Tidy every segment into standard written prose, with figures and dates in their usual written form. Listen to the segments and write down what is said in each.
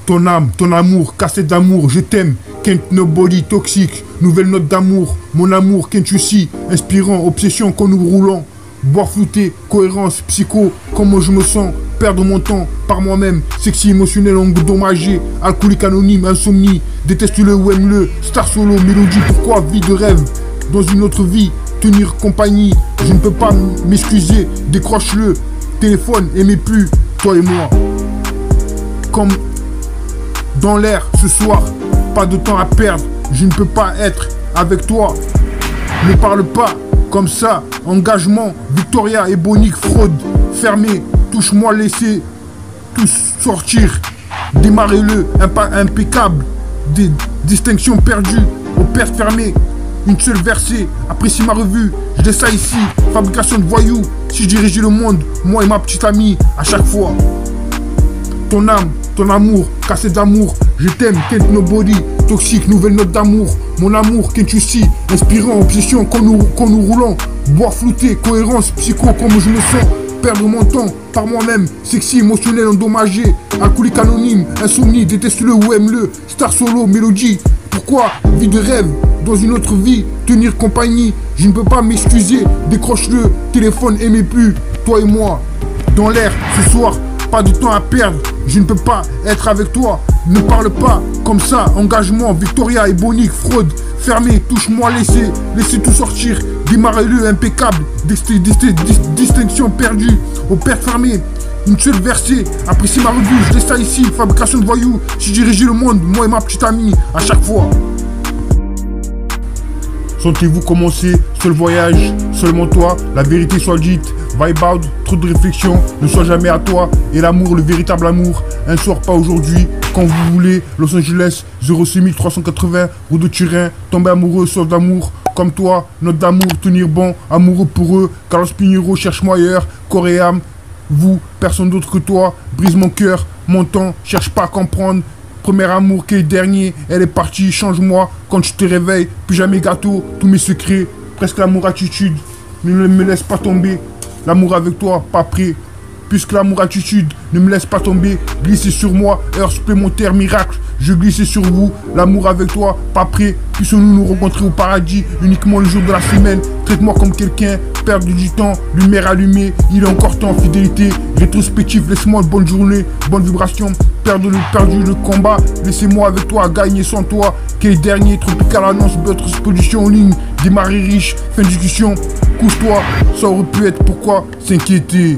Ton âme, ton amour, cassette d'amour, je t'aime. Can't nobody toxique, nouvelle note d'amour. Mon amour, can't you see, inspirant, obsession quand nous roulons. Boire flouté, cohérence, psycho, comment je me sens. Perdre mon temps par moi-même, sexy, émotionnel, endommagé. Alcoolique anonyme, insomnie, déteste-le ou aime-le. Star solo, mélodie, pourquoi vie de rêve. Dans une autre vie, tenir compagnie. Je ne peux pas m'excuser, décroche-le. Téléphone, aimez plus, toi et moi. Comme dans l'air ce soir, pas de temps à perdre. Je ne peux pas être avec toi. Ne parle pas comme ça. Engagement, Victoria, Ebonique, fraude. Fermé, touche-moi, laissez tout sortir. Démarrez-le, impeccable. Des distinctions perdues, aux pertes fermées. Une seule versée, apprécie ma revue. Je laisse ça ici, fabrication de voyous. Si je dirigeais le monde, moi et ma petite amie, à chaque fois. Ton âme, ton amour, cassette d'amour. Je t'aime, can't nobody. Toxique, nouvelle note d'amour. Mon amour, can't you see. Inspirant, obsession, quand nous roulons. Boire flouté, cohérence, psycho, comme je me sens. Perdre mon temps par moi-même. Sexy, émotionnel, endommagé. Alcoolique anonyme, insomnie, déteste-le ou aime-le. Star solo, mélodie. Pourquoi vie de rêve. Dans une autre vie, tenir compagnie. Je ne peux pas m'excuser. Décroche-le, téléphone, aimez plus. Toi et moi, dans l'air, ce soir. Pas de temps à perdre, je ne peux pas être avec toi. Ne parle pas comme ça, engagement, Victoria, Ebonique, fraude. Fermé, touche-moi, laissez tout sortir. Démarrez-le, impeccable. Distinction perdue, aux pertes fermées. Une seule versée, apprécie ma revue, je laisse ça ici. Fabrication de voyous, je dirigeais le monde, moi et ma petite amie, à chaque fois. Sentez-vous commencer, seul voyage, seulement toi, la vérité soit dite. Vibe out, trop de réflexion, ne sois jamais à toi. Et l'amour, le véritable amour, un soir pas aujourd'hui, quand vous voulez. Los Angeles, 06380, route de Turin, tomber amoureux, soif d'amour. Comme toi, note d'amour, tenir bon, amoureux pour eux. Carlos Pinheiro, cherche-moi ailleurs, corps et âme. Vous, personne d'autre que toi, brise mon cœur, mon temps, cherche pas à comprendre. Premier amour qui est dernier, elle est partie, change-moi quand tu te réveilles. Plus jamais gâteau, tous mes secrets, presque l'amour attitude. Ne me laisse pas tomber, l'amour avec toi, pas prêt. Puisque l'amour attitude ne me laisse pas tomber, glissez sur moi, heure supplémentaire, miracle. Je glissais sur vous, l'amour avec toi, pas prêt. Puissions-nous nous rencontrer au paradis, uniquement le jour de la semaine. Traite-moi comme quelqu'un, perdre du temps, lumière allumée. Il est encore temps, fidélité, rétrospective, laisse-moi une bonne journée, bonne vibration. Perdu le combat, laissez-moi avec toi, gagner sans toi. Quel dernier, tropical annonce, votre exposition en ligne. Démarrer riche, fin de discussion, couche-toi, ça aurait pu être, pourquoi s'inquiéter?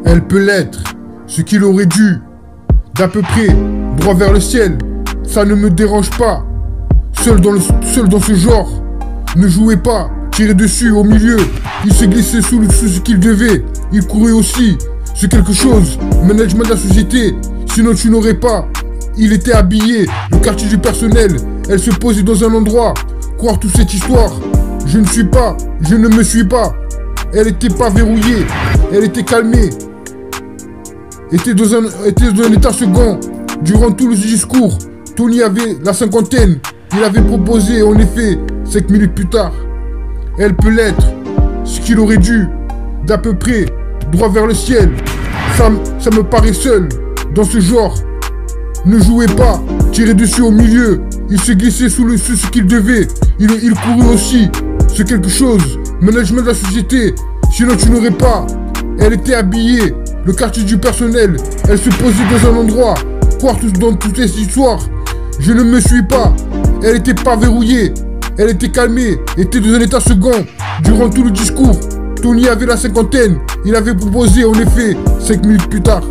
Elle peut l'être, ce qu'il aurait dû, d'à peu près, droit vers le ciel, ça ne me dérange pas. Seul dans ce genre, ne jouez pas, tirez dessus, au milieu, il s'est glissé sous ce qu'il devait, il courait aussi, c'est quelque chose, management de la société, sinon tu n'aurais pas, il était habillé, le quartier du personnel, elle se posait dans un endroit, croire toute cette histoire, je ne me suis pas, elle était pas verrouillée, elle était calmée, était dans un état second. Durant tout le discours, Tony avait la cinquantaine. Il avait proposé, en effet, 5 minutes plus tard. Elle peut l'être, ce qu'il aurait dû, d'à peu près, droit vers le ciel. Ça me paraît seul, dans ce genre. Ne jouez pas, tirez dessus au milieu. Il se glissait sous ce qu'il devait. Il courait aussi, c'est quelque chose. Management de la société, sinon tu n'aurais pas. Elle était habillée. Le quartier du personnel, elle se posait dans un endroit, croire dans toutes les histoires. Je ne me suis pas, elle était pas verrouillée, elle était calmée, était dans un état second. Durant tout le discours, Tony avait la cinquantaine, il avait proposé en effet 5 minutes plus tard.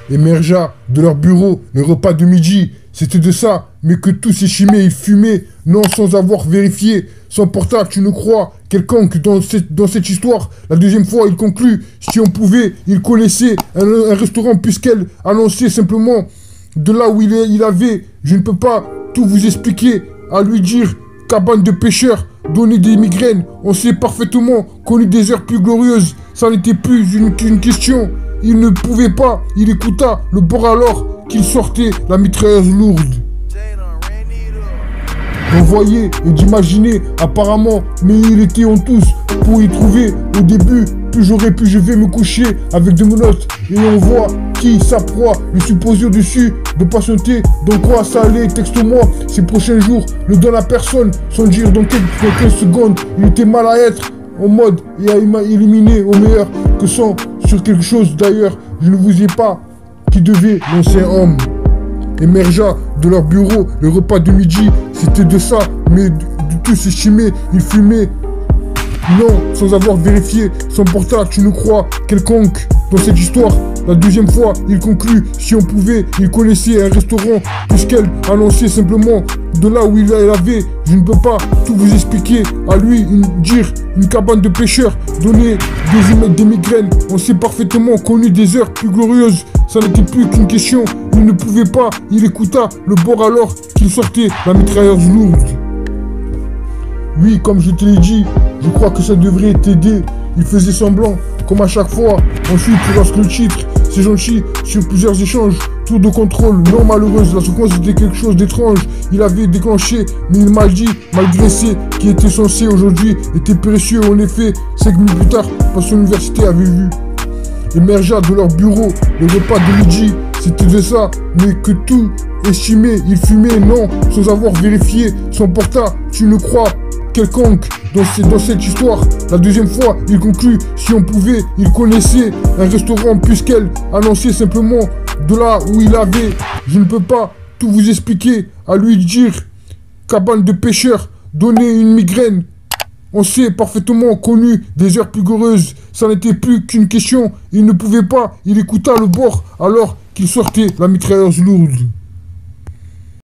Émergea de leur bureau le repas de midi, c'était de ça, mais que tout s'échimait et fumait, non sans avoir vérifié. Son portable, tu ne crois, quelconque dans cette histoire. La deuxième fois, il conclut, si on pouvait, il connaissait un restaurant puisqu'elle annonçait simplement de là où il avait. Je ne peux pas tout vous expliquer, à lui dire, cabane de pêcheurs, donner des migraines. On sait parfaitement qu'on eut des heures plus glorieuses. Ça n'était plus une question. Il ne pouvait pas, il écouta le bord alors qu'il sortait la mitrailleuse lourde. D'envoyer et d'imaginer apparemment, mais ils étaient en tous pour y trouver. Au début, plus j'aurais pu, je vais me coucher avec de menottes. Et on voit qui sa proie, le supposé au-dessus de patienter. Donc quoi, ça allait, texte-moi ces prochains jours. Ne donne à personne, sans dire dans quelques secondes. Il était mal à être, en mode, et il m'a éliminé au meilleur que sans sur quelque chose d'ailleurs. Je ne vous ai pas qui devait, l'ancien homme. Émergea de leur bureau, le repas de midi, c'était de ça, mais du tout s'estimer, il fumait. Non, sans avoir vérifié son portable, tu ne crois quelconque dans cette histoire. La deuxième fois, il conclut, si on pouvait, il connaissait un restaurant, puisqu'elle annonçait simplement de là où il avait. Je ne peux pas tout vous expliquer, à lui dire une cabane de pêcheurs, donner des migraines. On s'est parfaitement connu des heures plus glorieuses, ça n'était plus qu'une question. Il ne pouvait pas, il écouta le bord alors qu'il sortait la mitrailleuse lourde. Oui, comme je te l'ai dit, je crois que ça devrait t'aider. Il faisait semblant, comme à chaque fois. Ensuite, lorsque le titre, c'est gentil, sur plusieurs échanges, tour de contrôle, non malheureuse, la sequence était quelque chose d'étrange. Il avait déclenché, mais il m'a dit, malgré ce qui était censé aujourd'hui, était précieux. En effet, 5 minutes plus tard, parce que l'université avait vu. Émergea de leur bureau, le repas de midi, c'était de ça, mais que tout estimé, il fumait, non, sans avoir vérifié son portable, tu ne crois quelconque dans cette histoire. La deuxième fois, il conclut, si on pouvait, il connaissait un restaurant puisqu'elle annonçait simplement de là où il avait. Je ne peux pas tout vous expliquer, à lui dire, cabane de pêcheurs, donner une migraine. On s'est parfaitement connu des heures plus glorieuses, ça n'était plus qu'une question, il ne pouvait pas, il écouta le bord alors qu'il sortait la mitrailleuse lourde.